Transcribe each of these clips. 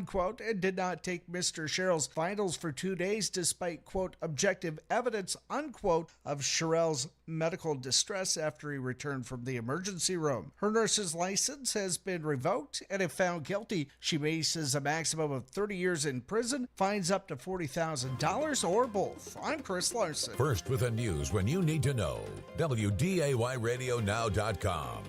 unquote, and did not take Mr. Sherrill's vitals for 2 days despite, quote, objective evidence, unquote, of Sherrill's medical distress after he returned from the emergency room. Her nurse's license has been revoked, and if found guilty, she faces a maximum of 30 years in prison, fines up to $40,000, or both. I'm Chris Larson. First with the news when you need to know. WDAYRadioNow.com.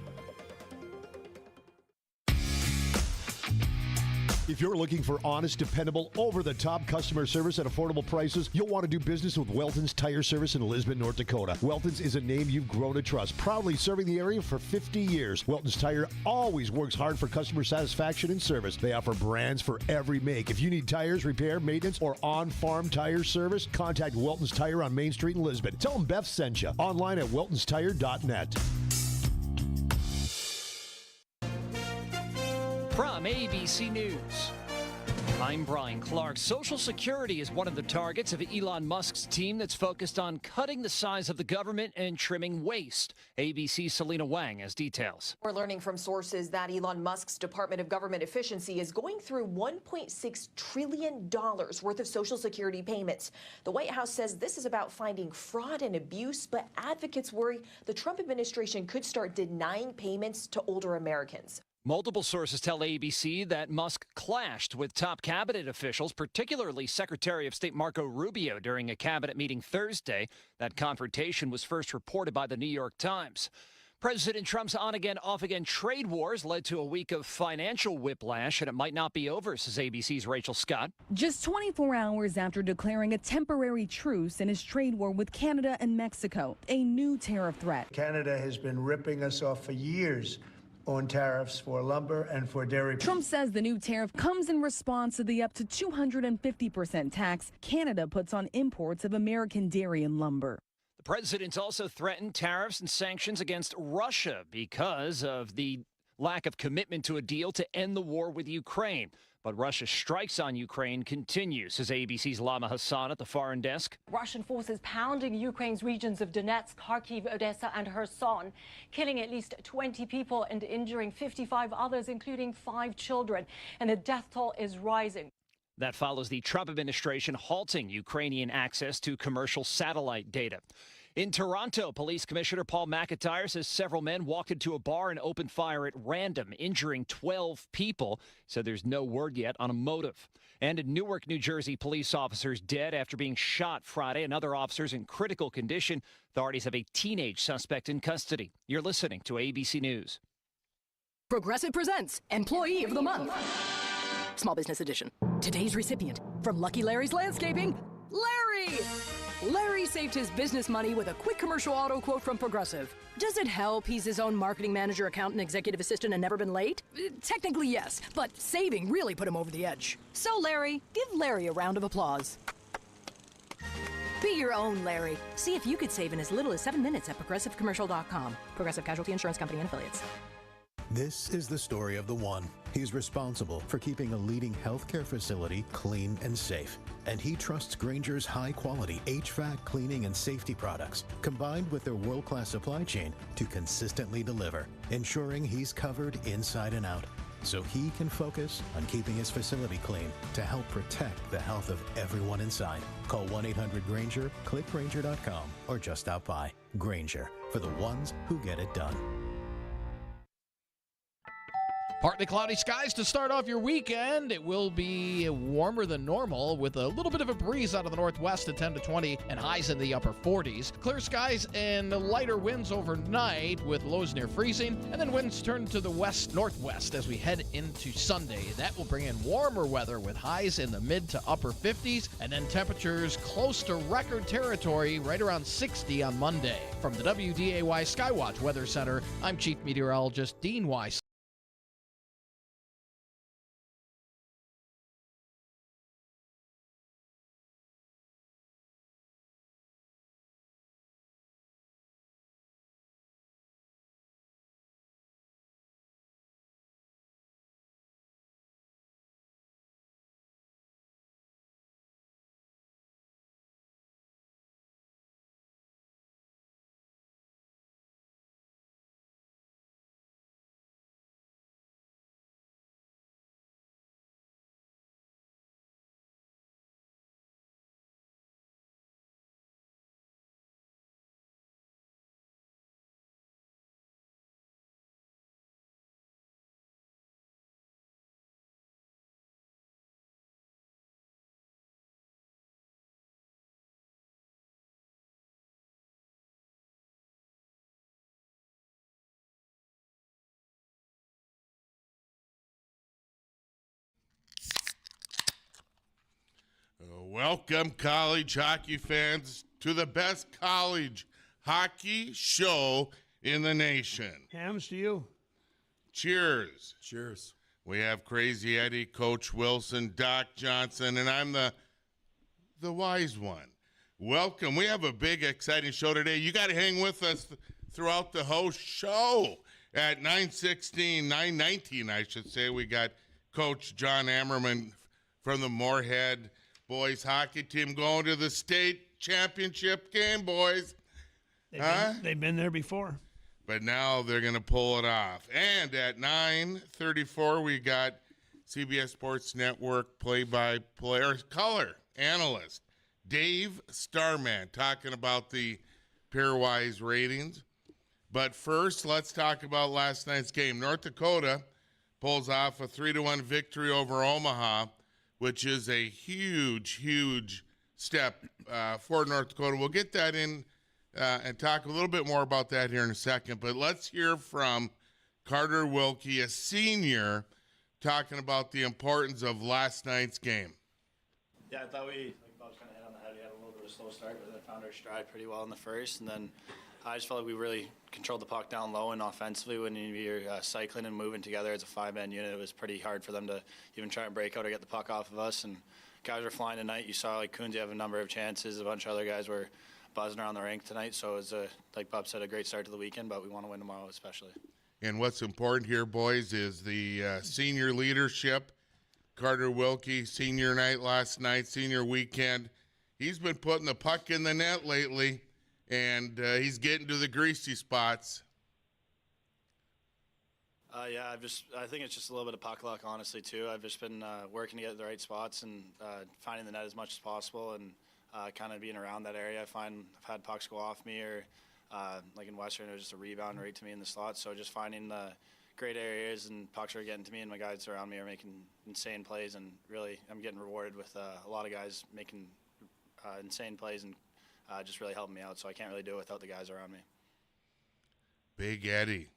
If you're looking for honest, dependable, over-the-top customer service at affordable prices, you'll want to do business with Welton's Tire Service in Lisbon, North Dakota. Welton's is a name you've grown to trust, proudly serving the area for 50 years. Welton's Tire always works hard for customer satisfaction and service. They offer brands for every make. If you need tires, repair, maintenance, or on-farm tire service, contact Welton's Tire on Main Street in Lisbon. Tell them Beth sent you. Online at weltonstire.net. From ABC News, I'm Brian Clark. Social Security is one of the targets of Elon Musk's team that's focused on cutting the size of the government and trimming waste. ABC's Selena Wang has details. We're learning from sources that Elon Musk's Department of Government Efficiency is going through $1.6 trillion worth of Social Security payments. The White House says this is about finding fraud and abuse, but advocates worry the Trump administration could start denying payments to older Americans. Multiple sources tell ABC that Musk clashed with top cabinet officials, particularly Secretary of State Marco Rubio, during a cabinet meeting Thursday. That confrontation was first reported by the New York Times. President Trump's on-again, off-again trade wars led to a week of financial whiplash, and it might not be over, says ABC's Rachel Scott. Just 24 hours after declaring a temporary truce in his trade war with Canada and Mexico, a new tariff threat. Canada has been ripping us off for years on tariffs for lumber and for dairy. Trump says the new tariff comes in response to the up to 250% tax Canada puts on imports of American dairy and lumber. The president also threatened tariffs and sanctions against Russia because of the lack of commitment to a deal to end the war with Ukraine. But Russia's strikes on Ukraine continue, says ABC's Lama Hassan at the foreign desk. Russian forces pounding Ukraine's regions of Donetsk, Kharkiv, Odessa, and Kherson, killing at least 20 people and injuring 55 others, including 5 children. And the death toll is rising. That follows the Trump administration halting Ukrainian access to commercial satellite data. In Toronto, Police Commissioner Paul McIntyre says several men walked into a bar and opened fire at random, injuring 12 people. So there's no word yet on a motive. And in Newark, New Jersey, police officers dead after being shot Friday, and other officers in critical condition. Authorities have a teenage suspect in custody. You're listening to ABC News. Progressive presents Employee of the Month. Small Business Edition. Today's recipient from Lucky Larry's Landscaping, Larry! Larry saved his business money with a quick commercial auto quote from Progressive. Does it help he's his own marketing manager, accountant, executive assistant, and never been late? Technically, yes, but saving really put him over the edge. So, Larry, give Larry a round of applause. Be your own Larry. See if you could save in as little as 7 minutes at ProgressiveCommercial.com. Progressive Casualty Insurance Company and Affiliates. This is the story of the one. He's responsible for keeping a leading healthcare facility clean and safe. And he trusts Grainger's high-quality HVAC cleaning and safety products, combined with their world-class supply chain, to consistently deliver, ensuring he's covered inside and out, so he can focus on keeping his facility clean to help protect the health of everyone inside. Call 1-800-GRAINGER, click Grainger.com, or just stop by. Grainger, for the ones who get it done. Partly cloudy skies to start off your weekend. It will be warmer than normal with a little bit of a breeze out of the northwest at 10 to 20 and highs in the upper 40s. Clear skies and lighter winds overnight with lows near freezing, and then winds turn to the west-northwest as we head into Sunday. That will bring in warmer weather with highs in the mid to upper 50s, and then temperatures close to record territory right around 60 on Monday. From the WDAY Skywatch Weather Center, I'm Chief Meteorologist Dean Weiss. Welcome, college hockey fans, to the best college hockey show in the nation. Hams to you. Cheers. Cheers. We have Crazy Eddie, Coach Wilson, Doc Johnson, and I'm the wise one. Welcome. We have a big, exciting show today. You got to hang with us throughout the whole show. At 9:19, I should say, we got Coach John Ammerman from the Moorhead boys hockey team going to the state championship game, boys. They've been there before. But now they're going to pull it off. And at 9:34, we got CBS Sports Network play-by-play color analyst Dave Starman talking about the pairwise ratings. But first, let's talk about last night's game. North Dakota pulls off a 3-1 victory over Omaha, which is a huge, huge step for North Dakota. We'll get that in and talk a little bit more about that here in a second. But let's hear from Carter Wilkie, a senior, talking about the importance of last night's game. Yeah, I thought we kind of hit on the head. We had a little bit of a slow start, but then found our stride pretty well in the first. And then I just felt like we really controlled the puck down low, and offensively when you're cycling and moving together as a five-man unit, it was pretty hard for them to even try and break out or get the puck off of us. And guys were flying tonight. You saw like Kunze have a number of chances. A bunch of other guys were buzzing around the rink tonight. So it was, like Bob said, a great start to the weekend, but we want to win tomorrow especially. And what's important here, boys, is the senior leadership. Carter Wilkie, senior night last night, senior weekend. He's been putting the puck in the net lately. And he's getting to the greasy spots. Yeah, I think it's just a little bit of puck luck, honestly, too. I've just been working to get the right spots and finding the net as much as possible and kind of being around that area. I've had pucks go off me or like in Western, it was just a rebound right to me in the slot. So just finding the great areas and pucks are getting to me and my guys around me are making insane plays. And really, I'm getting rewarded with a lot of guys making insane plays and just really helping me out, so I can't really do it without the guys around me. Big Eddie.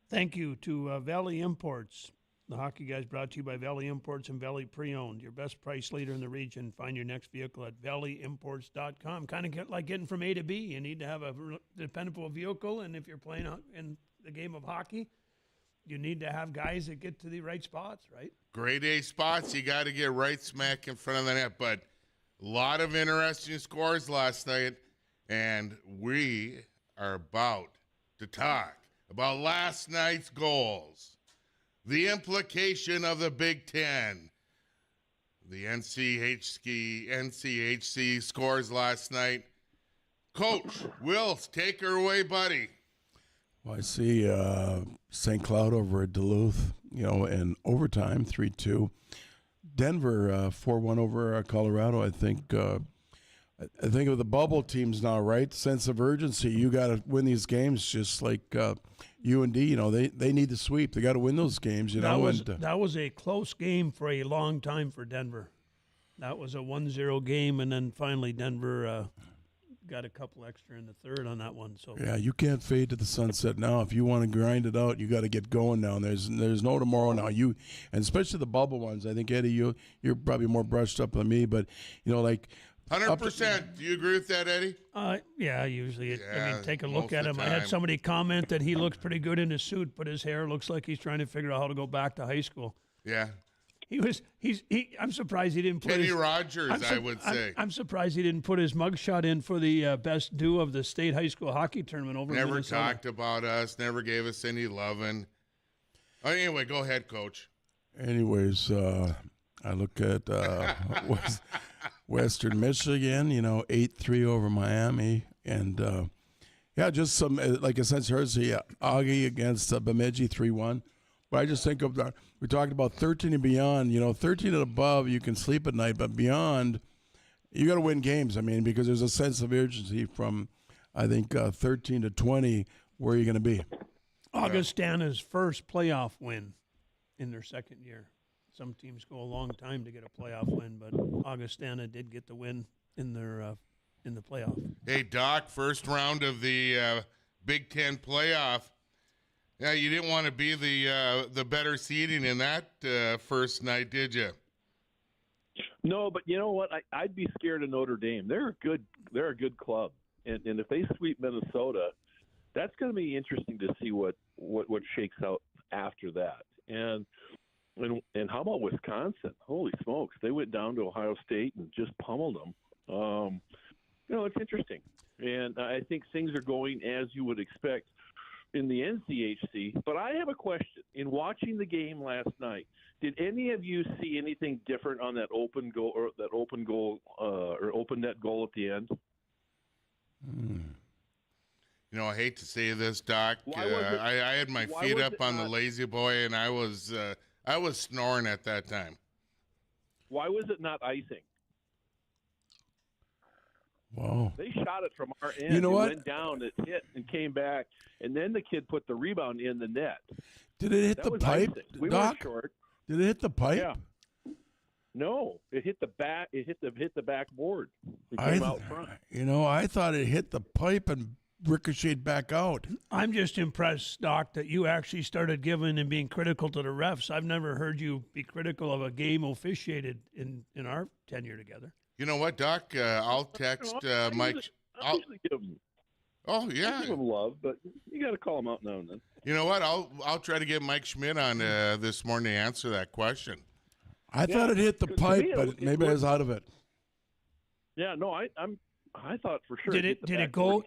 Thank you to Valley Imports. The hockey guys brought to you by Valley Imports and Valley Pre-Owned, your best price leader in the region. Find your next vehicle at valleyimports.com. Kind of like getting from A to B. You need to have a dependable vehicle, and if you're playing in the game of hockey, you need to have guys that get to the right spots, right? Grade A spots, you got to get right smack in front of the net, but a lot of interesting scores last night, and we are about to talk about last night's goals, the implication of the Big Ten, the NCHC scores last night. Coach Wills, take her away, buddy. Well, I see St. Cloud over at Duluth, in overtime, 3-2. Denver 4-1 over Colorado. I think of the bubble teams now, right? Sense of urgency. You got to win these games, just like UND. They need to sweep. They got to win those games. That was a close game for a long time for Denver. That was a 1-0 game, and then finally Denver got a couple extra in the third on that one. So yeah, you can't fade to the sunset now. If you want to grind it out, you got to get going now. And there's no tomorrow now. And especially the bubble ones. I think Eddie, you're probably more brushed up than me, but 100%. Do you agree with that, Eddie? Yeah, usually. Take a look at him. I had somebody comment that he looks pretty good in his suit, but his hair looks like he's trying to figure out how to go back to high school. Yeah. I'm surprised he didn't put Kenny Rogers, I would say. I'm surprised he didn't put his mugshot in for the best do of the state high school hockey tournament over in Minnesota. Never talked about us, never gave us any loving. Anyway, go ahead, Coach. Anyways, I look at Western Michigan, 8-3 over Miami. And, just some, like a sense of urgency. Augie against Bemidji, 3-1. But I just think of that. We talked about 13 and beyond. 13 and above, you can sleep at night. But beyond, you got to win games. Because there's a sense of urgency from, I think, 13 to 20, where you're going to be. Augustana's first playoff win in their second year. Some teams go a long time to get a playoff win, but Augustana did get the win in their in the playoff. Hey, Doc, first round of the Big Ten playoff. Yeah, you didn't want to be the better seeding in that first night, did you? No, but you know what? I'd be scared of Notre Dame. They're a good club, and if they sweep Minnesota, that's going to be interesting to see what shakes out after that. And how about Wisconsin? Holy smokes, they went down to Ohio State and just pummeled them. It's interesting, and I think things are going as you would expect in the NCHC. But I have a question. In watching the game last night, did any of you see anything different on that open goal or open net goal at the end? I hate to say this, Doc. I had my feet up on the lazy boy, and I was snoring at that time. Why was it not icing? Wow. They shot it from our end. You know what? It went down, it hit, and came back, and then the kid put the rebound in the net. Did it hit the pipe, we Doc? weren't short. Did it hit the pipe? Yeah. No, it hit the back. It hit the backboard. It came out front. I thought it hit the pipe and ricocheted back out. I'm just impressed, Doc, that you actually started giving and being critical to the refs. I've never heard you be critical of a game officiated in our tenure together. You know what, Doc? I'll text Mike. Oh yeah, I give him love, but you got to call him out now and then. You know what? I'll try to get Mike Schmidt on this morning to answer that question. I thought it hit the pipe, but maybe I was out of it. Yeah, no, I thought for sure. Did it go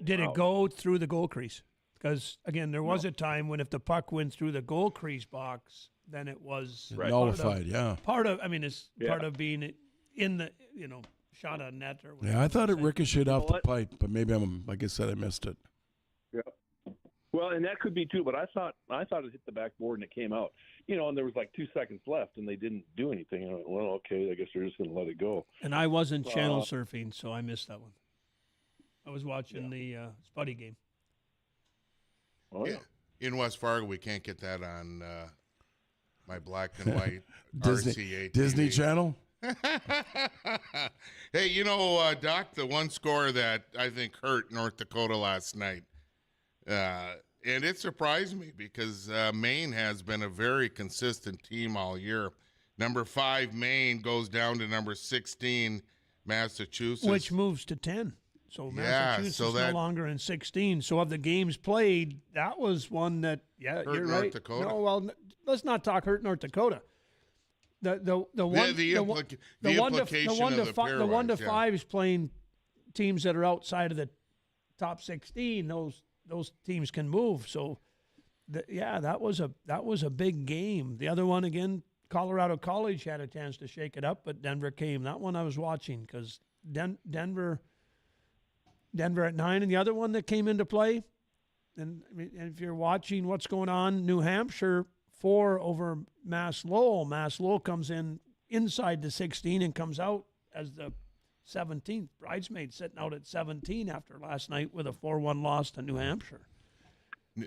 through the goal crease? Because again, there was a time when if the puck went through the goal crease box, then it was nullified. Part of being in the shot on net or whatever. Yeah, I thought it ricocheted off the pipe, but maybe like I said, I missed it. Yeah. Well, and that could be too, but I thought it hit the backboard and it came out. And there was like 2 seconds left, and they didn't do anything. And I went, well, okay, I guess they're just going to let it go. And I wasn't channel surfing, so I missed that one. I was watching the Spuddy game. Oh, yeah. In West Fargo, we can't get that on my black and white RCA Disney TV. Channel. Hey, Doc, the one score that I think hurt North Dakota last night, and it surprised me because Maine has been a very consistent team all year. Number 5, Maine, goes down to number 16, Massachusetts. Which moves to 10. So Massachusetts is no longer in 16. So of the games played, that was one that, hurt you're North right. Dakota. No, well, let's not talk hurt North Dakota. The 1 to 5 is playing teams that are outside of the top 16. Those teams can move. So, that was a big game. The other one again, Colorado College had a chance to shake it up, but Denver came. That one I was watching because Denver at 9, and the other one that came into play. And if you're watching what's going on, New Hampshire 4 over Mass Lowell. Mass Lowell comes in inside the 16 and comes out as the 17th bridesmaid, sitting out at 17 after last night with a 4-1 loss to New Hampshire.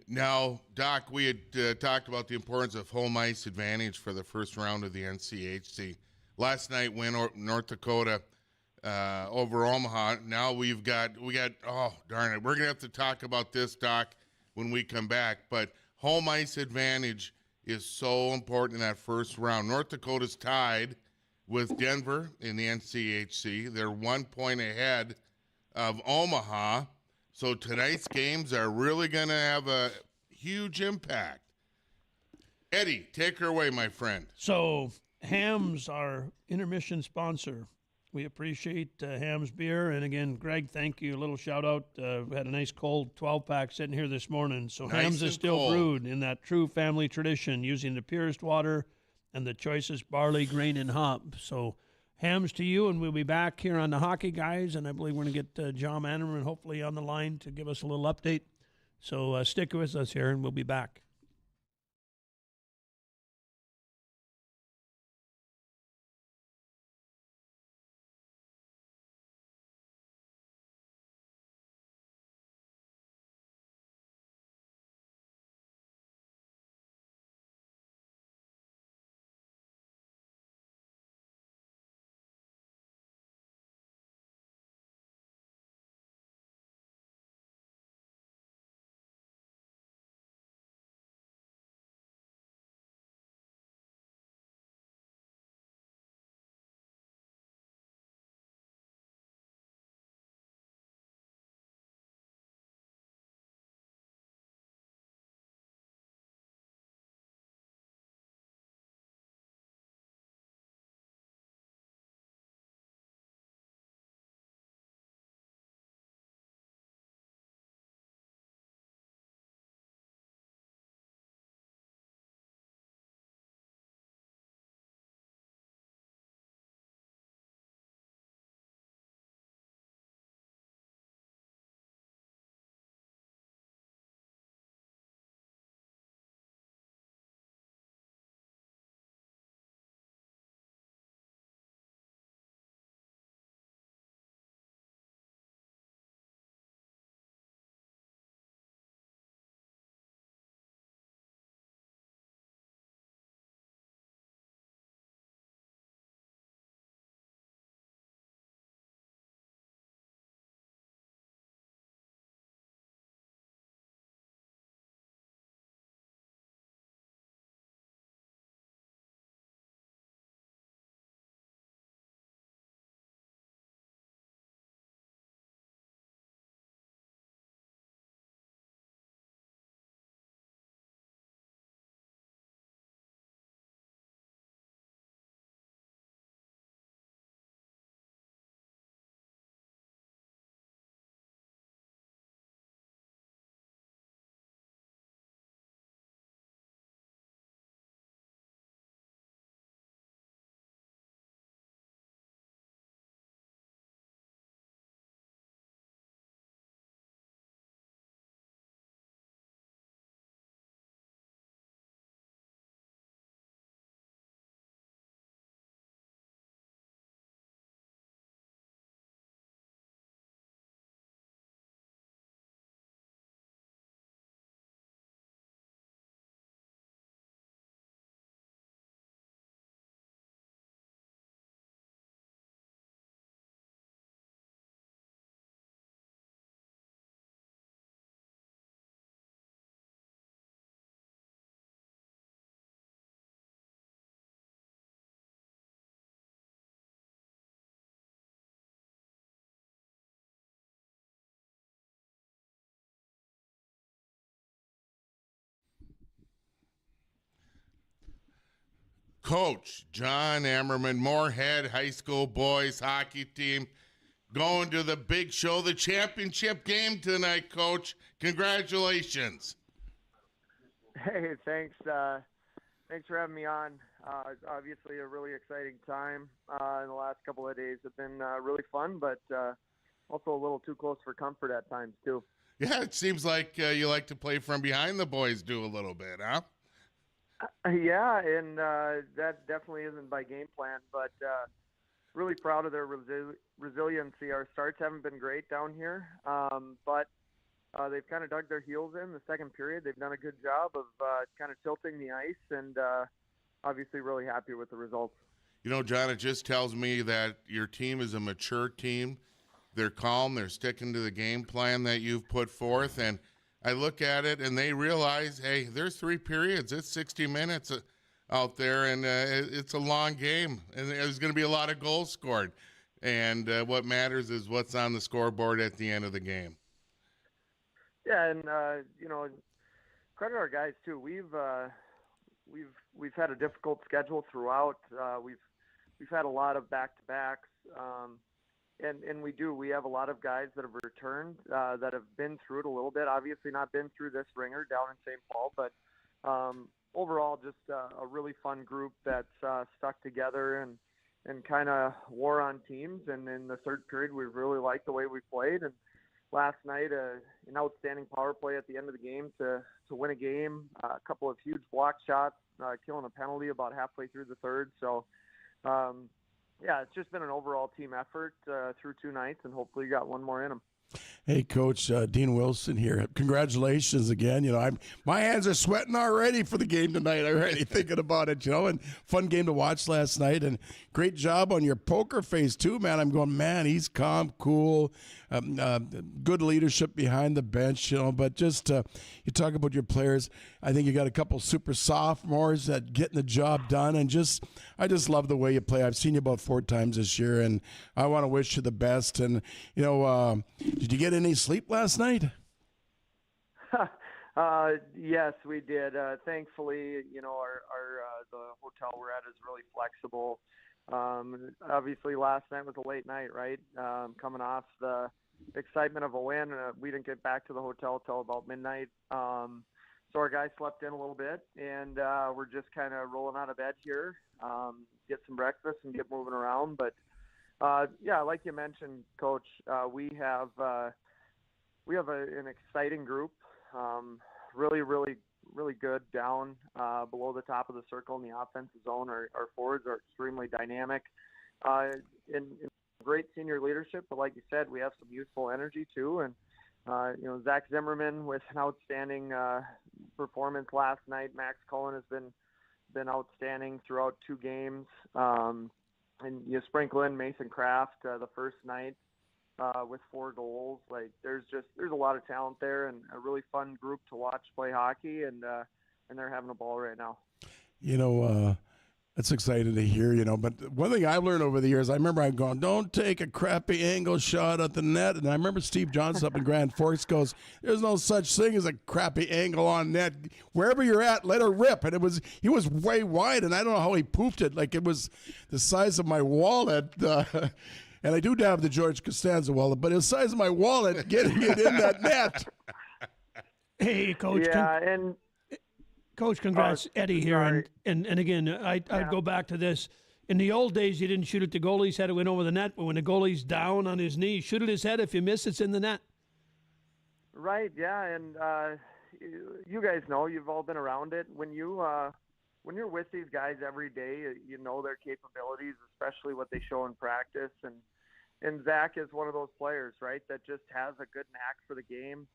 Now, Doc, we had talked about the importance of home ice advantage for the first round of the NCHC. Last night, win North Dakota over Omaha. Now we got. Oh darn it! We're gonna have to talk about this, Doc, when we come back. But home ice advantage is so important in that first round. North Dakota's tied with Denver in the NCHC. They're 1 point ahead of Omaha. So tonight's games are really going to have a huge impact. Eddie, take her away, my friend. So Ham's our intermission sponsor. We appreciate Ham's beer. And again, Greg, thank you. A little shout out. We had a nice cold 12-pack sitting here this morning. So Nice Ham's is and still cold. brewed in that true family tradition, using the purest water and the choicest barley, grain, and hop. So Ham's to you, and we'll be back here on the Hockey Guys. And I believe we're going to get John Mannerman hopefully on the line to give us a little update. So stick with us here, and we'll be back. Coach John Emmerman, Moorhead High School boys hockey team, going to the big show, the championship game tonight, Coach. Congratulations. Hey, thanks. Thanks for having me on. Obviously a really exciting time. In the last couple of days have been really fun, but also a little too close for comfort at times too. Yeah, it seems like you like to play from behind, the boys do a little bit, huh? Yeah, and that definitely isn't by game plan, but really proud of their resiliency. Our starts haven't been great down here, but they've kind of dug their heels in the second period. They've done a good job of kind of tilting the ice, and obviously really happy with the results. You know, John, it just tells me that your team is a mature team. They're calm. They're sticking to the game plan that you've put forth, and I look at it, and they realize, hey, there's 3 periods. It's 60 minutes out there, and it's a long game, and there's going to be a lot of goals scored. And what matters is what's on the scoreboard at the end of the game. Yeah, and credit our guys too. We've had a difficult schedule throughout. We've had a lot of back-to-backs. And we have a lot of guys that have returned that have been through it a little bit. Obviously not been through this ringer down in St. Paul, but overall just a really fun group that's stuck together and kind of wore on teams. And in the third period, we really liked the way we played. And last night, an outstanding power play at the end of the game to win a game, a couple of huge block shots, killing a penalty about halfway through the third. So, yeah, it's just been an overall team effort through 2 nights, and hopefully you got one more in them. Hey, Coach, Dean Wilson here. Congratulations again. You know, my hands are sweating already for the game tonight. Already thinking about it, you know. And fun game to watch last night. And great job on your poker face too, man. I'm going, man. He's calm, cool, good leadership behind the bench, you know. But just you talk about your players. I think you got a couple super sophomores that getting the job done. And I just love the way you play. I've seen you about 4 times this year, and I want to wish you the best. And you know. Did you get any sleep last night? Yes, we did. Thankfully, you know, our the hotel we're at is really flexible. Obviously, last night was a late night, right? Coming off the excitement of a win, we didn't get back to the hotel till about midnight. So our guys slept in a little bit, and we're just kind of rolling out of bed here, get some breakfast and get moving around. But yeah, like you mentioned, Coach, we have an exciting group, really good down below the top of the circle in the offensive zone. Our forwards are extremely dynamic, and great senior leadership. But like you said, we have some youthful energy too. And you know, Zach Zimmerman with an outstanding performance last night. Max Cullen has been outstanding throughout 2 games. And you sprinkle in Mason Kraft the first night with 4 goals. Like there's a lot of talent there, and a really fun group to watch play hockey, and they're having a ball right now. You know, that's exciting to hear. You know, but one thing I've learned over the years, I remember I'm going, don't take a crappy angle shot at the net. And I remember Steve Johnson up in Grand Forks goes, there's no such thing as a crappy angle on net. Wherever you're at, let her rip. And he was way wide, and I don't know how he poofed it. Like it was the size of my wallet. And I do have the George Costanza wallet, but it's the size of my wallet getting it in that net. Hey, Coach. Yeah, Coach, congrats, Eddie here. And again, I'd go back to this. In the old days, you didn't shoot at the goalie's head, it went over the net. But when the goalie's down on his knee, shoot at his head. If you miss, it's in the net. Right, yeah. And you guys know, you've all been around it. When you're with these guys every day, you know their capabilities, especially what they show in practice. And Zach is one of those players, right, that just has a good knack for the game.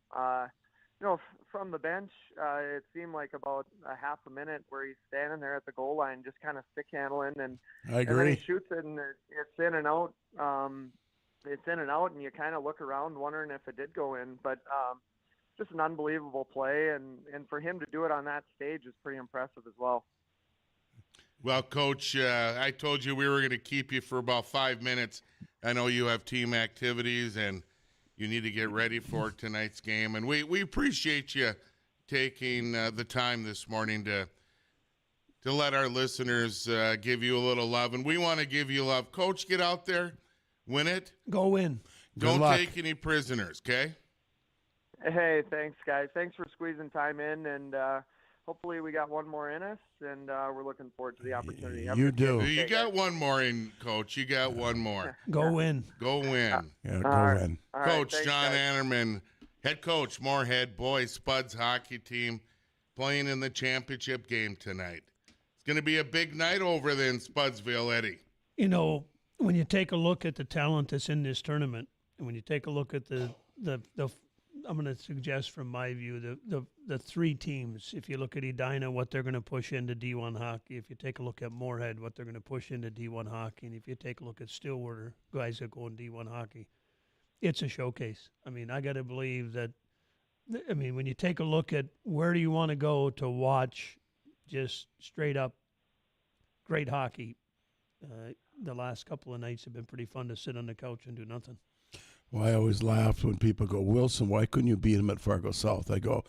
You know, from the bench, it seemed like about a half a minute where he's standing there at the goal line, just kind of stick handling, and I agree. And then he shoots it, and it's in and out. It's in and out, and you kind of look around wondering if it did go in. But just an unbelievable play, and for him to do it on that stage is pretty impressive as well. Well, Coach, I told you we were going to keep you for about 5 minutes. I know you have team activities, and you need to get ready for tonight's game. And we appreciate you taking the time this morning to to let our listeners give you a little love, and we want to give you love. Coach, get out there, win it. Go win. Don't take any prisoners, okay? Hey, thanks, guys. Thanks for squeezing time in, and hopefully we got one more in us, and we're looking forward to the opportunity. You do. You got one more in, Coach. You got one more. Go win. Go win. Yeah, go win. Coach thanks, John guys. Annerman, head coach, Moorhead boys Spuds hockey team, playing in the championship game tonight. It's going to be a big night over there in Spudsville, Eddie. You know, when you take a look at the talent that's in this tournament, and when you take a look at the I'm going to suggest from my view, the three teams, if you look at Edina, what they're going to push into D1 hockey, if you take a look at Moorhead, what they're going to push into D1 hockey, and if you take a look at Stillwater, guys that go in D1 hockey, it's a showcase. I mean, I got to believe that, I mean, when you take a look at where do you want to go to watch just straight up great hockey, the last couple of nights have been pretty fun to sit on the couch and do nothing. Well, I always laugh when people go, Wilson, why couldn't you beat him at Fargo South? I go,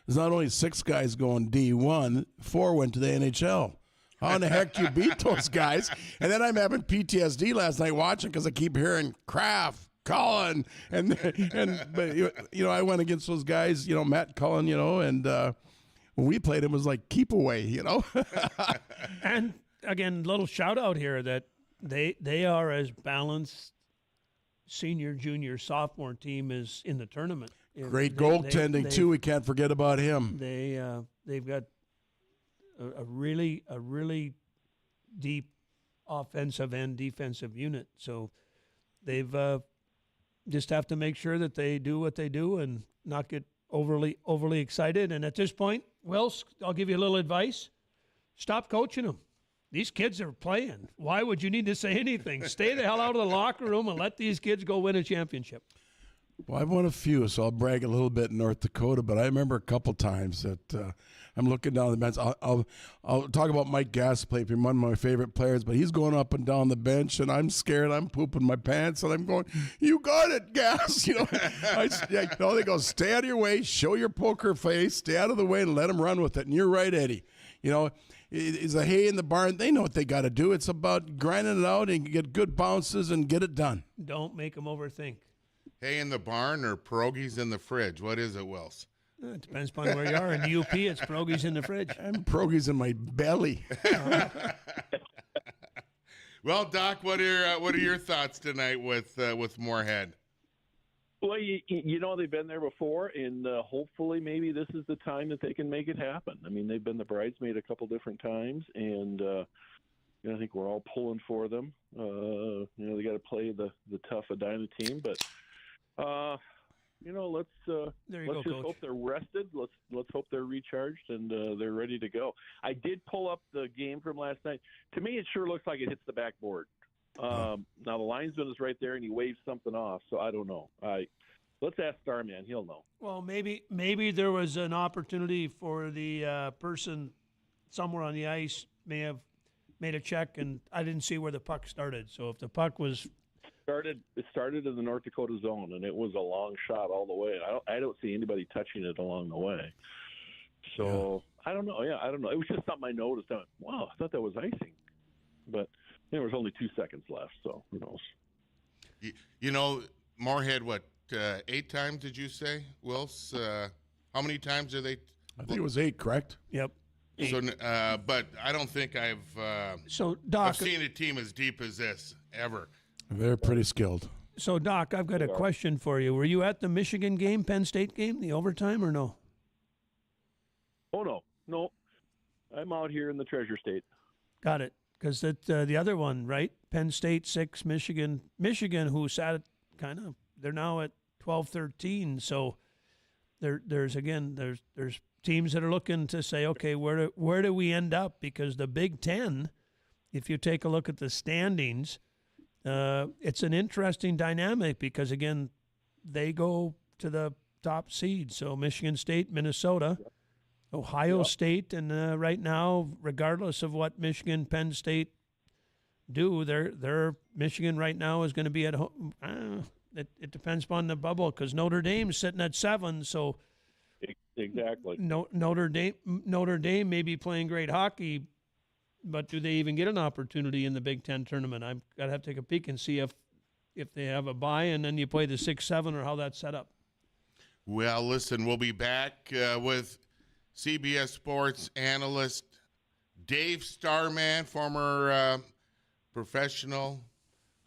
there's not only 6 guys going D1, 4 went to the NHL. How in the heck do you beat those guys? And then I'm having PTSD last night watching because I keep hearing Kraft, Cullen, but you know, I went against those guys, you know, Matt Cullen, you know, and when we played him, it was like keep away, you know. And again, little shout out here that they are as balanced senior, junior, sophomore team is in the tournament. Great goaltending too. We can't forget about him. They've got a really deep offensive and defensive unit. So they've just have to make sure that they do what they do and not get overly excited. And at this point, Wills, I'll give you a little advice: stop coaching them. These kids are playing. Why would you need to say anything? Stay the hell out of the locker room and let these kids go win a championship. Well, I've won a few, so I'll brag a little bit in North Dakota, but I remember a couple times that I'm looking down the bench. I'll talk about Mike Gasplay, one of my favorite players, but he's going up and down the bench, and I'm scared. I'm pooping my pants, and I'm going, you got it, Gas. You know, they go, stay out of your way, show your poker face, stay out of the way, and let them run with it. And you're right, Eddie. You know, is a hay in the barn. They know what they got to do. It's about grinding it out and get good bounces and get it done. Don't make them overthink. Hay in the barn or pierogies in the fridge? What is it, Wills? It depends upon where you are. In the UP, it's pierogies in the fridge. I'm pierogies in my belly. Well, Doc, what are your thoughts tonight with Moorhead? Well, you know, they've been there before, and hopefully maybe this is the time that they can make it happen. I mean, they've been the bridesmaid a couple different times, and you know, I think we're all pulling for them. You know, they got to play the tough Edina team, but you know, let's just Coach. hope they're rested. Let's hope they're recharged and they're ready to go. I did pull up the game from last night. To me, it sure looks like it hits the backboard. Now the linesman is right there and he waves something off, so I don't know. Let's ask Starman; he'll know. Well, maybe there was an opportunity for the person somewhere on the ice may have made a check, and I didn't see where the puck started. So if the puck was it started in the North Dakota zone, and it was a long shot all the way. I don't see anybody touching it along the way. So yeah. I don't know. Yeah, I don't know. It was just something I noticed. I went, wow, I thought that was icing, but there was only 2 seconds left, so who knows? You know, Moorhead, what, 8 times did you say, Wills? How many times are they? I think it was 8, correct? Yep. So, but I don't think I've Doc, I've seen a team as deep as this ever. They're pretty skilled. So, Doc, I've got a question for you. Were you at the Michigan game, Penn State game, the overtime, or no? Oh, no. I'm out here in the Treasure State. Got it. Because the other one, right? Penn State 6, Michigan, who sat they're now at 12-13. So there's teams that are looking to say, okay, where do we end up? Because the Big Ten, if you take a look at the standings, it's an interesting dynamic because, again, they go to the top seed. So Michigan State, Minnesota, Ohio State, and right now, regardless of what Michigan, Penn State do, their Michigan right now is going to be at home. It depends upon the bubble because Notre Dame's sitting at 7, so exactly. Notre Dame may be playing great hockey, but do they even get an opportunity in the Big Ten tournament? I've got to have to take a peek and see if they have a bye and then you play the 6-7 or how that's set up. Well, listen, we'll be back with CBS Sports analyst Dave Starman, former professional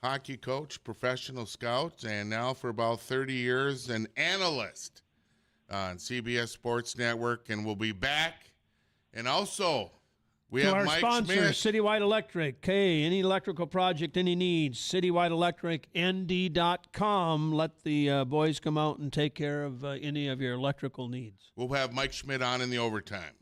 hockey coach, professional scout, and now for about 30 years an analyst on CBS Sports Network. And we'll be back. And also, we have our Mike sponsor, Schmidt. Citywide Electric. Okay, any electrical project, any needs, CitywideElectricND.com. Let the boys come out and take care of any of your electrical needs. We'll have Mike Schmidt on in the overtime.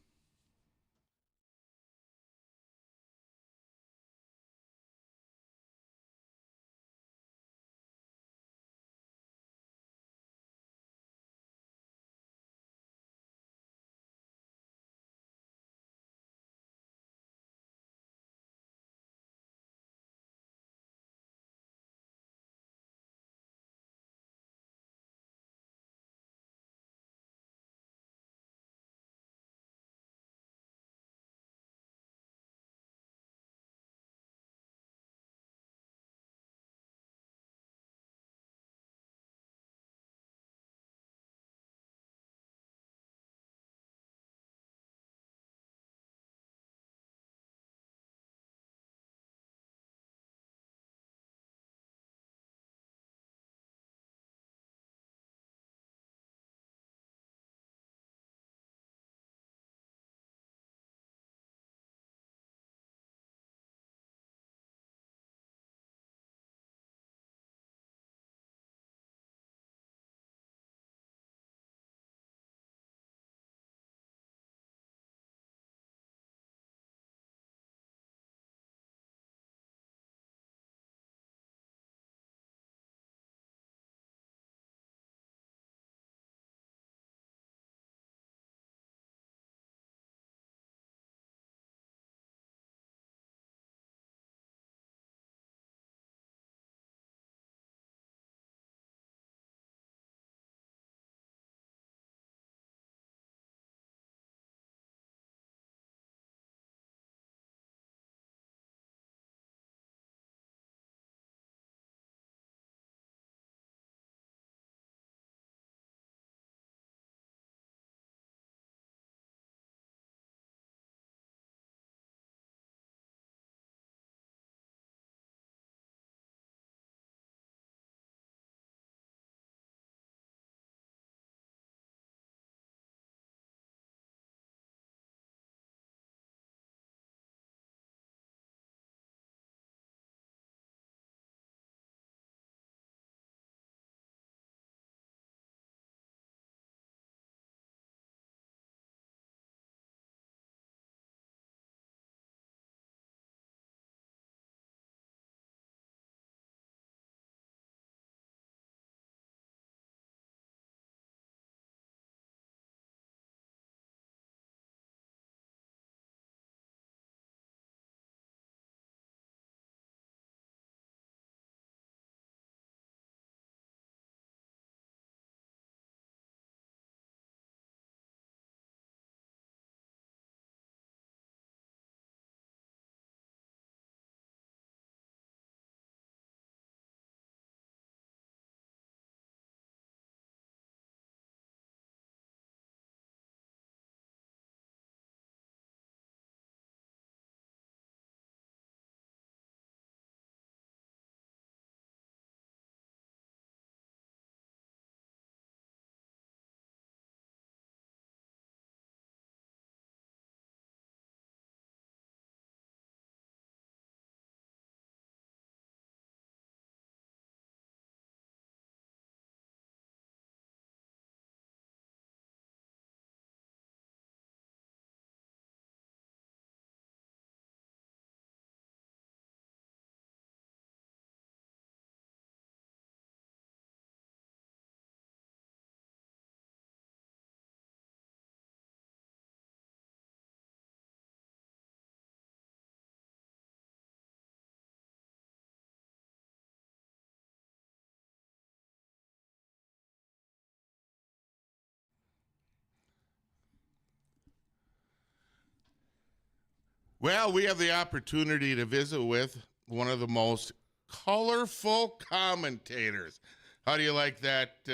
Well, we have the opportunity to visit with one of the most colorful commentators. How do you like that,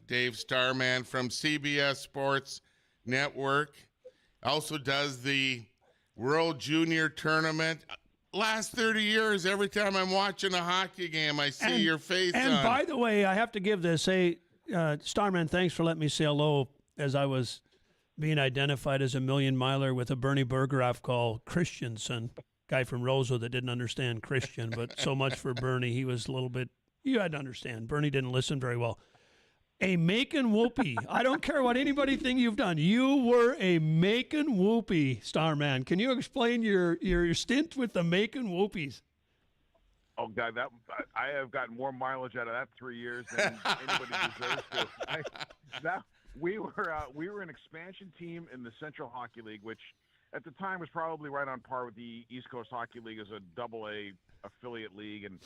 Dave Starman from CBS Sports Network? Also does the World Junior Tournament. Last 30 years, every time I'm watching a hockey game, I see your face and on. By the way, I have to give this. Hey, Starman, thanks for letting me say hello as I was being identified as a million miler with a Bernie Bergeraff call Christensen, guy from Roseau that didn't understand Christian, but so much for Bernie. He was a little bit, you had to understand. Bernie didn't listen very well. A Macon Whoopie. I don't care what anybody think you've done. You were a Macon Whoopie, Starman. Can you explain your stint with the Macon Whoopies? Oh, God, I have gotten more mileage out of that 3 years than anybody deserves to. We were an expansion team in the Central Hockey League, which at the time was probably right on par with the East Coast Hockey League as a AA affiliate league, and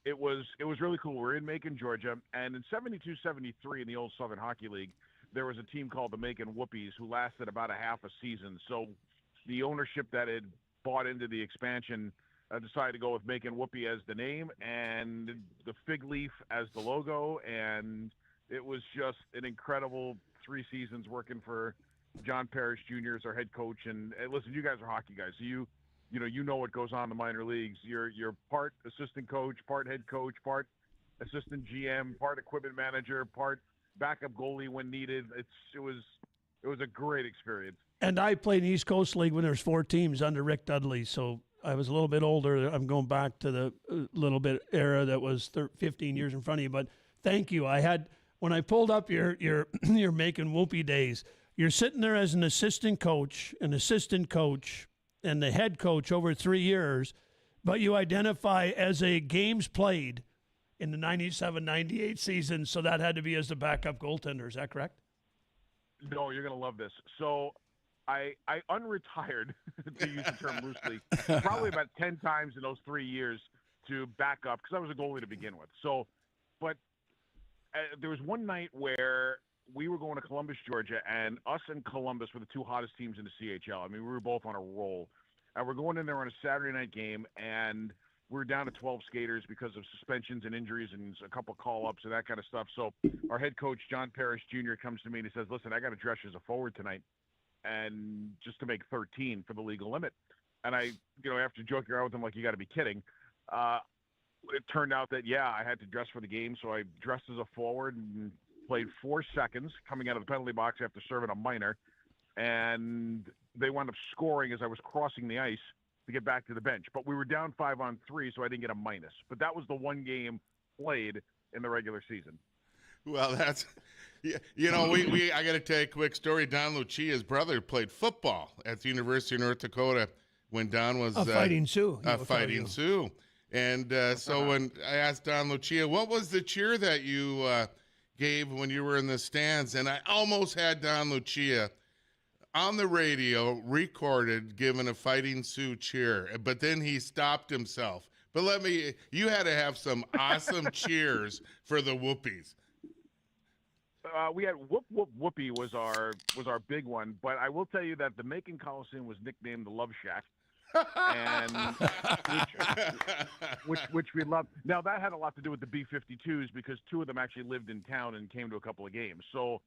it was really cool. We're in Macon, Georgia, and in 72-73 in the old Southern Hockey League, there was a team called the Macon Whoopies who lasted about a half a season. So the ownership that had bought into the expansion decided to go with Macon Whoopie as the name and the fig leaf as the logo, and it was just an incredible 3 seasons working for John Parrish Jr. as our head coach. And listen, you guys are hockey guys, so you know what goes on in the minor leagues. You're part assistant coach, part head coach, part assistant GM, part equipment manager, part backup goalie when needed. It was a great experience. And I played in the East Coast League when there was 4 teams under Rick Dudley, so I was a little bit older. I'm going back to the little bit era that was 15 years in front of you. But thank you. When I pulled up your Macon Whoopie days, you're sitting there as an assistant coach, and the head coach over 3 years, but you identify as a games played in the 97-98 season, so that had to be as the backup goaltender. Is that correct? No, you're going to love this. So I unretired, to use the term loosely, probably about 10 times in those 3 years to back up because I was a goalie to begin with. So, but there was one night where we were going to Columbus, Georgia, and us and Columbus were the 2 hottest teams in the CHL. I mean, we were both on a roll. And we're going in there on a Saturday night game, and we're down to 12 skaters because of suspensions and injuries and a couple call-ups and that kind of stuff. So our head coach, John Parrish Jr., comes to me and he says, listen, I got to dress you as a forward tonight and just to make 13 for the legal limit. And I, after joking around with him like, you got to be kidding, it turned out that, I had to dress for the game. So I dressed as a forward and played 4 seconds coming out of the penalty box after serving a minor. And they wound up scoring as I was crossing the ice to get back to the bench. But we were down 5-on-3, so I didn't get a minus. But that was the one game played in the regular season. Well, that's, I got to tell you a quick story. Don Lucia's brother played football at the University of North Dakota when Don was Fighting Sioux. Fighting Sioux. And so when I asked Don Lucia, what was the cheer that you gave when you were in the stands? And I almost had Don Lucia on the radio recorded giving a Fighting Sioux cheer, but then he stopped himself. But you had to have some awesome cheers for the Whoopies. We had Whoop Whoop Whoopie was our big one, but I will tell you that the Macon Coliseum was nicknamed the Love Shack, and which we loved. Now that had a lot to do with the B-52s because 2 of them actually lived in town and came to a couple of games. So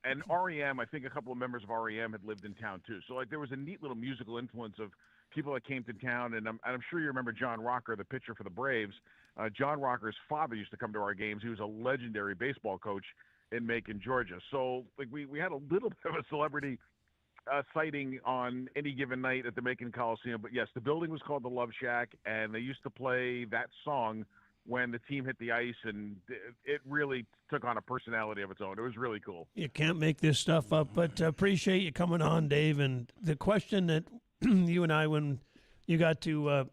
and REM, I think a couple of members of REM had lived in town too. So there was a neat little musical influence of people that came to town, and I'm sure you remember John Rocker, the pitcher for the Braves. John Rocker's father used to come to our games. He was a legendary baseball coach in Macon, Georgia. So we had a little bit of a celebrity sighting on any given night at the Macon Coliseum. But yes, the building was called the Love Shack, and they used to play that song when the team hit the ice, and it really took on a personality of its own. It was really cool. You can't make this stuff up, but appreciate you coming on, Dave. And the question that you and I, when you got to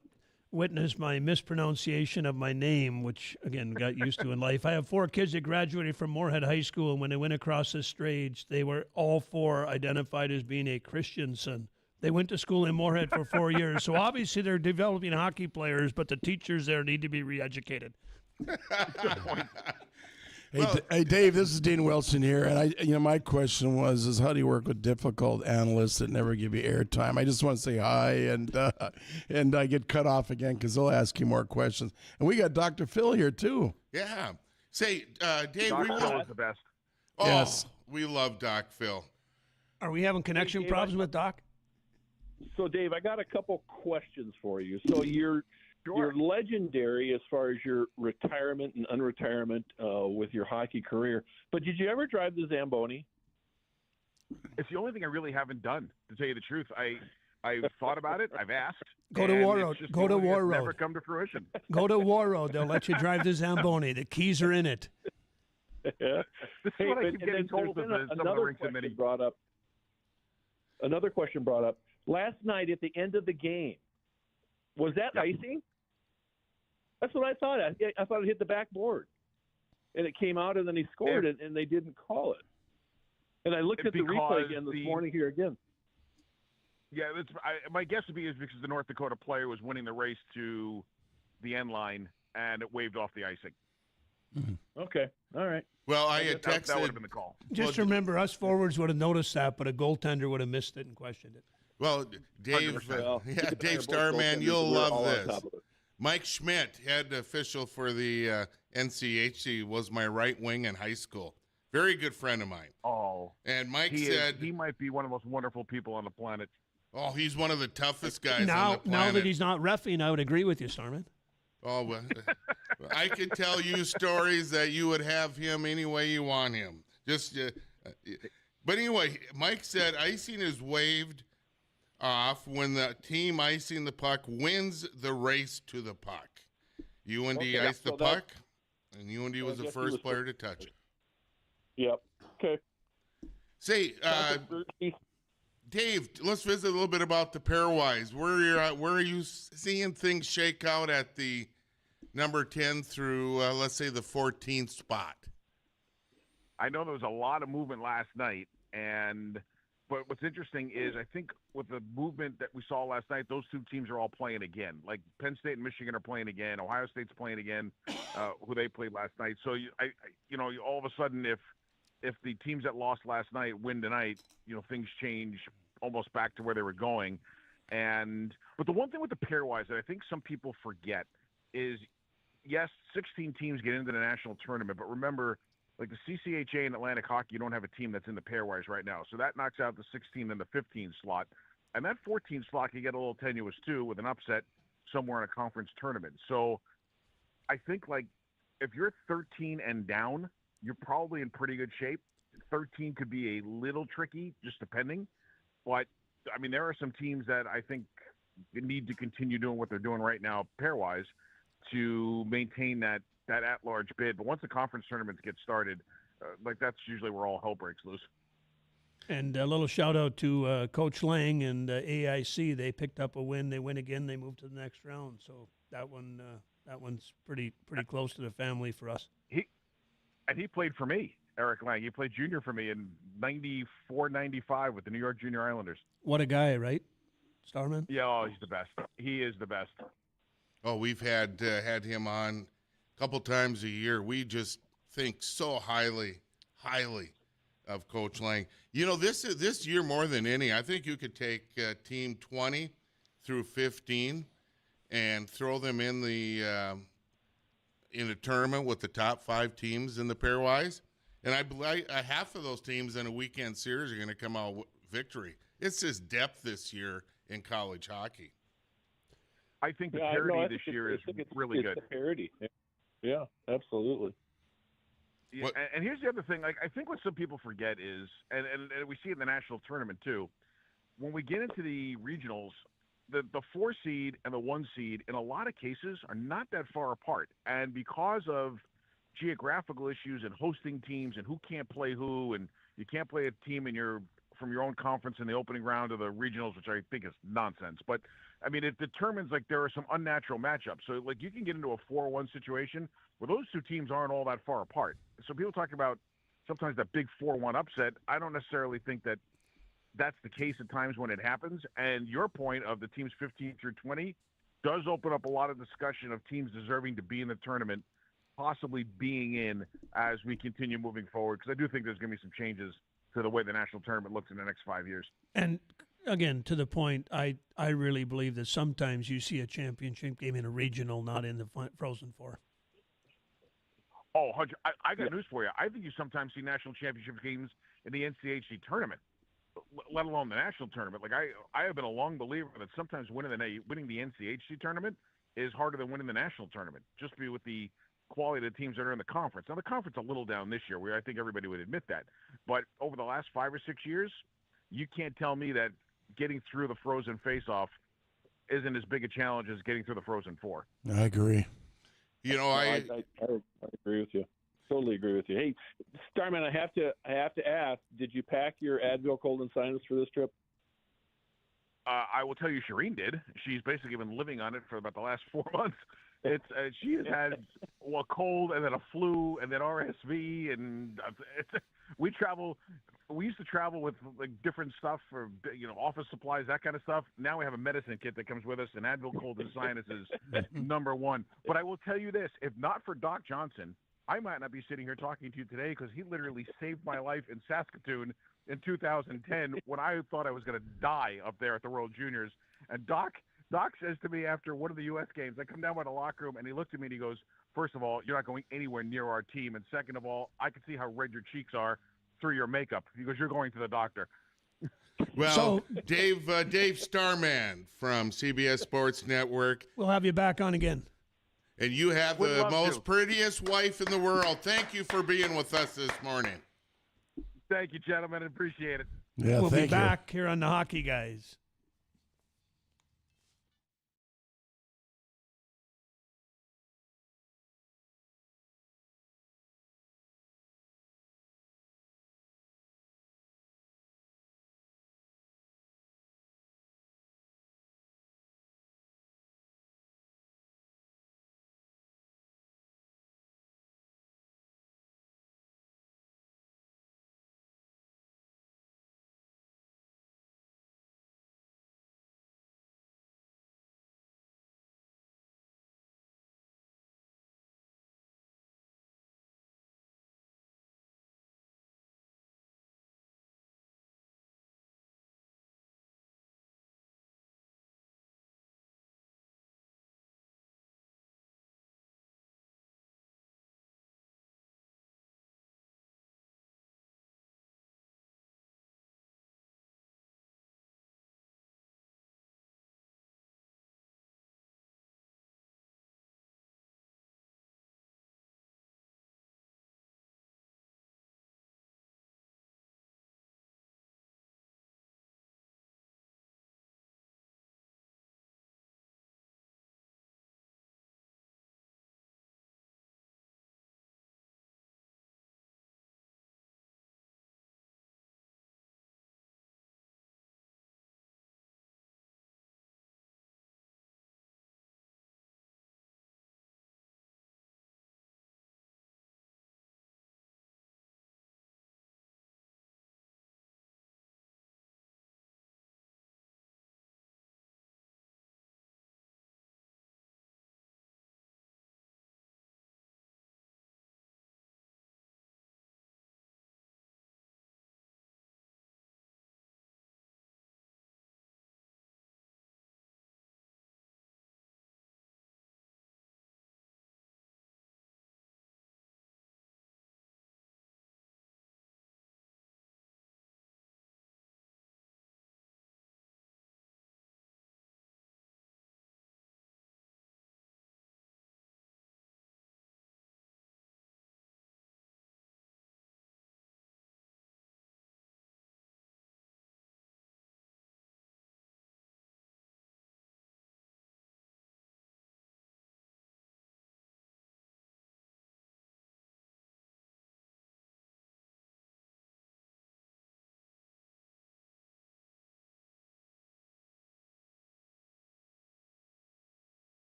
witness my mispronunciation of my name, which, again, got used to in life. I have 4 kids that graduated from Moorhead High School, and when they went across the stage, they were all 4 identified as being a Christensen. They went to school in Moorhead for 4 years, so obviously they're developing hockey players, but the teachers there need to be re-educated. Hey, Dave, this is Dean Wilson here, and my question is how do you work with difficult analysts that never give you airtime? I just want to say hi, and I get cut off again because they'll ask you more questions. And we got Dr. Phil here too. Yeah. Say, Dave, Doc we Phil love is the best. Oh, Yes. we love Doc Phil. Are we having connection Dave, problems with Doc? So, Dave, I got a couple questions for you. So you're legendary as far as your retirement and unretirement with your hockey career. But did you ever drive the Zamboni? It's the only thing I really haven't done, to tell you the truth. I've thought about it. I've asked. Go to and War it's Road. just Go to the only thing War that's Road. Never come to fruition. Go to War Road. They'll let you drive the Zamboni. The keys are in it. This is what I keep getting told of some of the rinks in many. Another question brought up. Last night at the end of the game, was that icing? That's what I thought. I thought it hit the backboard. And it came out, and then he scored it, and they didn't call it. And I looked at the replay again this morning here again. Yeah, my guess would be is because the North Dakota player was winning the race to the end line, and it waved off the icing. Mm-hmm. Okay, all right. Well, I had texted. That would have been the call. Just remember, us forwards would have noticed that, but a goaltender would have missed it and questioned it. Well, Dave, Dave Starman, you'll love this. Mike Schmidt, head official for the NCHC, was my right wing in high school. Very good friend of mine. Oh. And Mike said he might be one of the most wonderful people on the planet. Oh, he's one of the toughest guys on the Now planet. that he's not reffing, I would agree with you, Starman. Oh, well, I could tell you stories that you would have him any way you want him. But anyway, Mike said icing is waived off when the team icing the puck wins the race to the puck. UND iced the puck, and UND was the first player to touch it. Yep. Okay. Say, Dave, let's visit a little bit about the pairwise. Where are you seeing things shake out at the number 10 through, let's say, the 14th spot? I know there was a lot of movement last night, but what's interesting is I think with the movement that we saw last night, those two teams are all playing again. Like Penn State and Michigan are playing again. Ohio State's playing again, who they played last night. So all of a sudden, if the teams that lost last night win tonight, things change almost back to where they were going. But the one thing with the pairwise that I think some people forget is, yes, 16 teams get into the national tournament, but remember, like the CCHA and Atlantic Hockey, you don't have a team that's in the pairwise right now. So that knocks out the 16 and the 15 slot. And that 14 slot can get a little tenuous too with an upset somewhere in a conference tournament. So I think like if you're 13 and down, you're probably in pretty good shape. 13 could be a little tricky, just depending. But, I mean, there are some teams that I think need to continue doing what they're doing right now pairwise to maintain that at-large bid. But once the conference tournaments get started, that's usually where all hell breaks loose. And a little shout-out to Coach Lang and AIC. They picked up a win. They win again. They move to the next round. So that one's pretty close to the family for us. He played for me, Eric Lang. He played junior for me in 94-95 with the New York Junior Islanders. What a guy, right, Starman? Yeah, he's the best. He is the best. Oh, we've had him on a couple times a year. We just think so highly of Coach Lang. This year more than any, I think you could take team 20 through 15 and throw them in the in a tournament with the top 5 teams in the pairwise, and I believe half of those teams in a weekend series are going to come out with victory. It's just depth this year in college hockey. I think the parity this year is really good. The parity. Yeah, absolutely. Yeah, and here's the other thing. Like, I think what some people forget is, and we see it in the national tournament too, when we get into the regionals, the 4 seed and the 1 seed in a lot of cases are not that far apart. And because of geographical issues and hosting teams and who can't play who, and you can't play a team from your own conference in the opening round of the regionals, which I think is nonsense. But I mean, it determines like there are some unnatural matchups. So like you can get into a 4-1 situation where those two teams aren't all that far apart. So people talk about sometimes that big 4-1 upset. I don't necessarily think that that's the case at times when it happens. And your point of the teams 15 through 20 does open up a lot of discussion of teams deserving to be in the tournament possibly being in as we continue moving forward, because I do think there's going to be some changes to the way the national tournament looks in the next 5 years. And again, to the point, I really believe that sometimes you see a championship game in a regional, not in the Frozen Four. Oh, I got news for you. I think you sometimes see national championship games in the NCHC tournament, let alone the national tournament. Like I have been a long believer that sometimes winning the NCHC tournament is harder than winning the national tournament, just with the quality of the teams that are in the conference. Now, the conference a little down this year, where I think everybody would admit that. But over the last 5 or 6 years, you can't tell me that getting through the Frozen face-off isn't as big a challenge as getting through the Frozen Four. I agree. You know, I agree with you. Totally agree with you. Hey, Starman, I have to ask, did you pack your Advil cold and sinus for this trip? I will tell you, Shireen did. She's basically been living on it for about the last 4 months. She has had a cold and then a flu and then RSV, and we travel. We used to travel with like different stuff for office supplies, that kind of stuff. Now we have a medicine kit that comes with us, and Advil cold and sinus is number one. But I will tell you this: if not for Doc Johnson, I might not be sitting here talking to you today, because he literally saved my life in Saskatoon in 2010 when I thought I was going to die up there at the World Juniors. And Doc says to me after one of the U.S. games, I come down by the locker room, and he looked at me and he goes, "First of all, you're not going anywhere near our team. And second of all, I can see how red your cheeks are through your makeup." He goes, "You're going to the doctor." Well, Dave Starman from CBS Sports Network. We'll have you back on again. And you have Would the love most to. prettiest wife in the world. Thank you for being with us this morning. Thank you, gentlemen. Appreciate it. Yeah, We'll be thank you. back here on the Hockey Guys.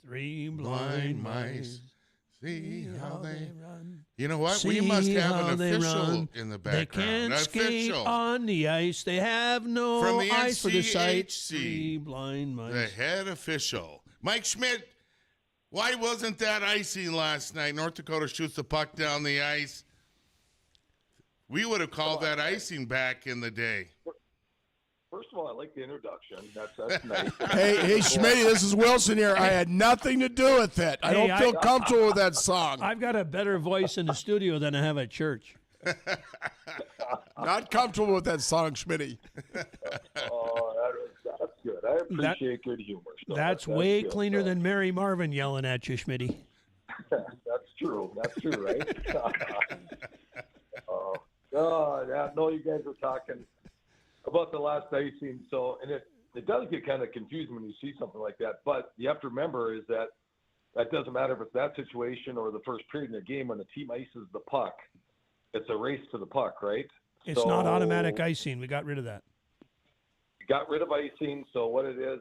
Three blind mice. See how they run. You know what? See We must have how an they official run. in the They background. can't skate Official. on the ice. They have no From the eyes for the sight. NCHC. Three blind mice. The head official. Mike Schmidt, why wasn't that icing last night? North Dakota shoots the puck down the ice. We would have called that icing back in the day. First of all, I like the introduction. That's nice. Hey, Schmitty, this is Wilson here. I had nothing to do with it. I don't feel comfortable with that song. I've got a better voice in the studio than I have at church. Not comfortable with that song, Schmitty. Oh, that's good. I appreciate good humor. So That's way good. cleaner than Mary Marvin yelling at you, Schmitty. That's true. That's true, right? No, you guys were talking about the last icing. So, and it does get kind of confusing when you see something like that. But you have to remember is that doesn't matter if it's that situation or the first period in the game when the team ices the puck. It's a race to the puck, right? It's not automatic icing. We got rid of that. Got rid of icing. So what it is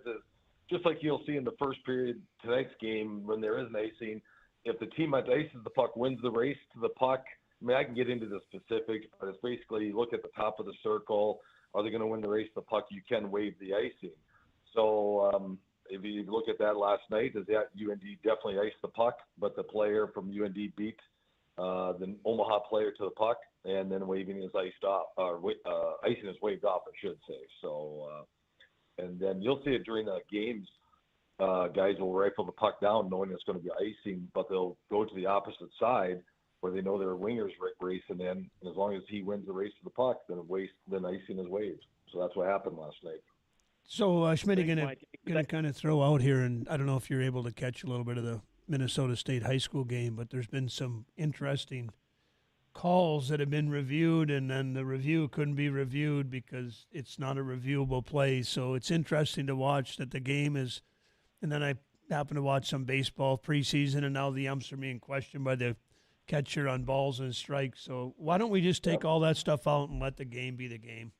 just like you'll see in the first period tonight's game when there is an icing, if the team that ices the puck wins the race to the puck, I mean, I can get into the specifics, but it's basically you look at the top of the circle. Are they going to win the race to the puck? You can waive the icing. So if you look at that last night, is that UND definitely iced the puck, but the player from UND beat the Omaha player to the puck, and then waving is iced off, icing is waved off, I should say. So, and then you'll see it during the games. Guys will rifle the puck down knowing it's going to be icing, but they'll go to the opposite side where they know their winger's racing in, and as long as he wins the race to the puck, then icing is waived. So that's what happened last night. So, Schmidt, going to kind of throw out here, and I don't know if you're able to catch a little bit of the Minnesota State high school game, but there's been some interesting calls that have been reviewed, and then the review couldn't be reviewed because it's not a reviewable play. So it's interesting to watch that the game is, and then I happen to watch some baseball preseason, and now the umps are being questioned by the catcher on balls and strikes. So why don't we just take all that stuff out and let the game be the game?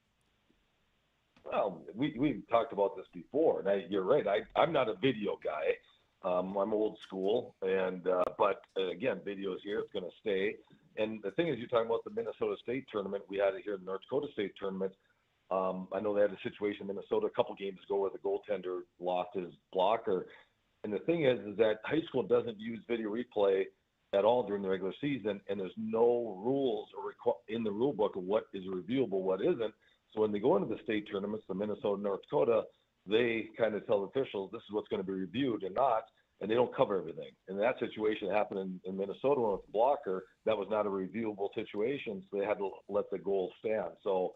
Well, we talked about this before. Now, you're right. I'm not a video guy. I'm old school, and but again, video's here. It's going to stay. And the thing is, you're talking about the Minnesota State tournament. We had it here in the North Dakota State tournament. I know they had a situation in Minnesota a couple games ago where the goaltender lost his blocker. And the thing is that high school doesn't use video replay at all during the regular season, and there's no rules or in the rule book of what is reviewable, what isn't. So when they go into the state tournaments, the Minnesota, North Dakota, they kind of tell the officials this is what's going to be reviewed and not, and they don't cover everything. And that situation happened in Minnesota with the blocker. That was not a reviewable situation, so they had to let the goal stand. So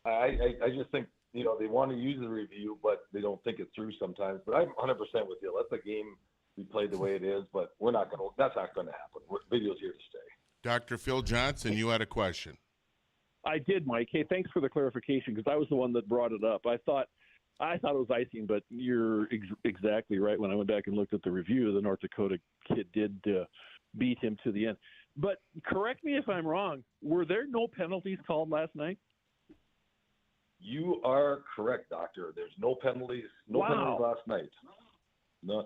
I just think, they want to use the review, but they don't think it through sometimes. But I'm 100% with you. Let the game be played the way it is, but that's not going to happen. Video's here to stay. Dr. Phil Johnson, you had a question. I did, Mike. Hey, thanks for the clarification because I was the one that brought it up. I thought it was icing, but you're exactly right. When I went back and looked at the review, the North Dakota kid did beat him to the end. But correct me if I'm wrong. Were there no penalties called last night? You are correct, Doctor. There's no penalties. Penalties last night.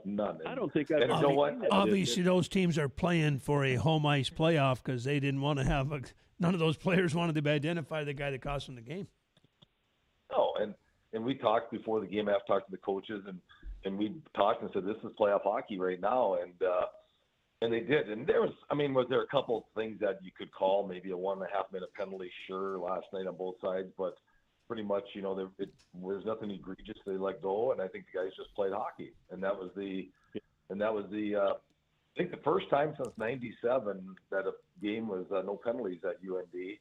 None. I don't think I've know what? Obviously, those teams are playing for a home ice playoff because they didn't want to have none of those players wanted to identify the guy that cost them the game. No, and we talked before the game. I've talked to the coaches, and we talked and said this is playoff hockey right now, and they did. And was there a couple of things that you could call maybe a 1.5 minute penalty? Sure, last night on both sides, but pretty much, there's nothing egregious. They let go, and I think the guys just played hockey, and that was the I think the first time since '97 that a game was no penalties at UND,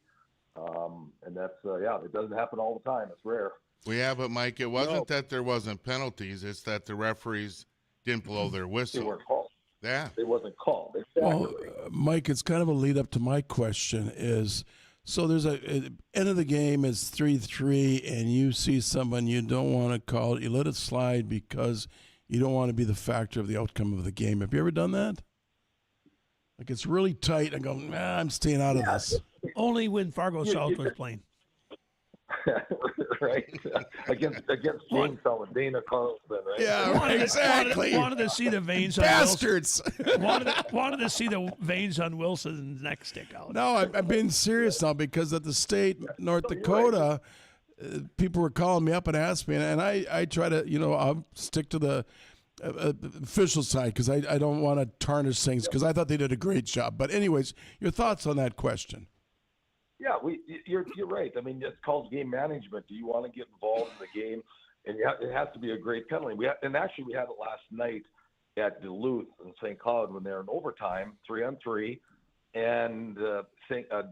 and that's it doesn't happen all the time. It's rare. Well, yeah, but Mike, it wasn't that there wasn't penalties; it's that the referees didn't blow their whistle. They weren't called. Yeah, it wasn't called. Well, Mike, it's kind of a lead up to my question is. So there's end of the game is 3-3, and you see someone you don't want to call it. You let it slide because you don't want to be the factor of the outcome of the game. Have you ever done that? Like it's really tight and go, I'm staying out of this. Only when Fargo South was playing. right? against James Dana Carlson, right? Yeah, exactly. Wanted to see the veins Bastards. on Wilson. wanted to see the veins on Wilson's neck stick out. No, I'm being serious now because at the state, North Dakota, people were calling me up and asking me, and I try to, I'll stick to the official side because I don't want to tarnish things because I thought they did a great job. But anyways, your thoughts on that question? Yeah, you're right. I mean, it's called game management. Do you want to get involved in the game? And it has to be a great penalty. We had it last night at Duluth and St. Cloud when they're in overtime, 3-on-3, and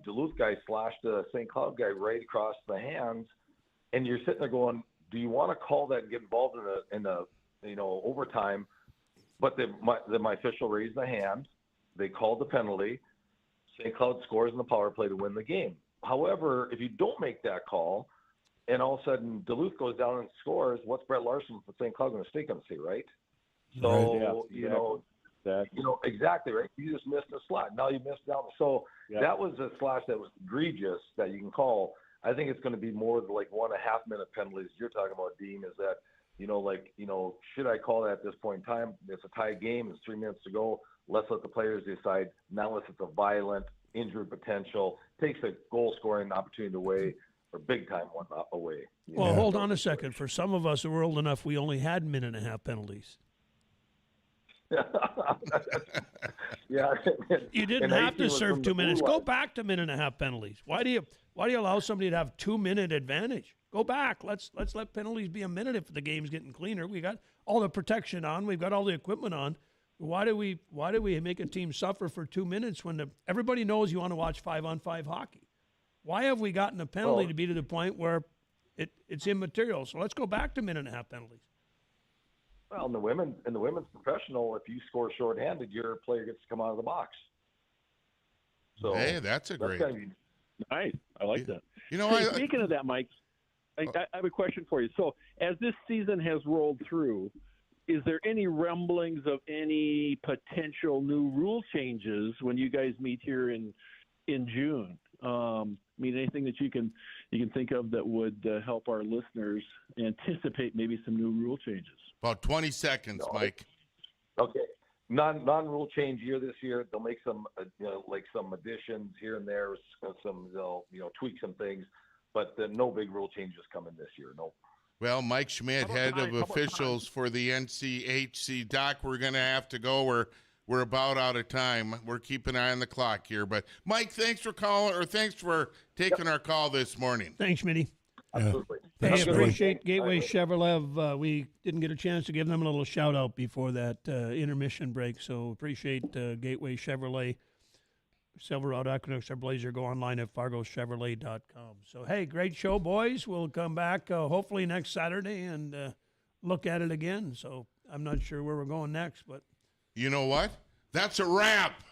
Duluth guy slashed a St. Cloud guy right across the hands, and you're sitting there going, do you want to call that and get involved in a overtime? But my official raised the hand. They called the penalty. St. Cloud scores in the power play to win the game. However, if you don't make that call, and all of a sudden Duluth goes down and scores, what's Brett Larson for St. Cloud going to stake on see, right? So exactly right. You just missed a slot. Now you missed out. So that was a slash that was egregious that you can call. I think it's going to be more like 1.5 minute penalties. You're talking about, Dean, is that should I call that at this point in time? It's a tie game. It's 3 minutes to go. Let's let the players decide. Not unless it's a violent injury potential, takes a goal scoring opportunity away, or big time one away. Well, hold on a second. For some of us who were old enough, we only had 1.5 penalties. Yeah, you didn't have to serve 2 minutes. Go back to 1.5 penalties. Why do you allow somebody to have 2 minute advantage? Go back. Let's let penalties be a minute if the game's getting cleaner. We got all the protection on. We've got all the equipment on. Why do we make a team suffer for 2 minutes when everybody knows you want to watch 5-on-5 hockey? Why have we gotten a penalty to be to the point where it's immaterial? So let's go back to 1.5 penalties. Well, in the women's professional, if you score shorthanded, your player gets to come out of the box. So hey, that's great. Nice. I like that. Speaking of that, Mike, I have a question for you. So as this season has rolled through, is there any rumblings of any potential new rule changes when you guys meet here in June? Anything that you can think of that would help our listeners anticipate maybe some new rule changes? About 20 seconds, Mike. Okay. Non-rule change year this year. They'll make some, some additions here and there. They'll tweak some things, but no big rule changes coming this year. No. Well, Mike Schmidt, head of officials for the NCHC. Doc, we're going to have to go. We're about out of time. We're keeping an eye on the clock here. But, Mike, thanks for taking our call this morning. Thanks, Schmitty. Absolutely. Hey, appreciate Gateway Chevrolet. We didn't get a chance to give them a little shout-out before that intermission break, so appreciate Gateway Chevrolet. Silverado Equinox or Blazer, go online at fargochevrolet.com. So, hey, great show, boys. We'll come back hopefully next Saturday and look at it again. So I'm not sure where we're going next, but. You know what? That's a wrap.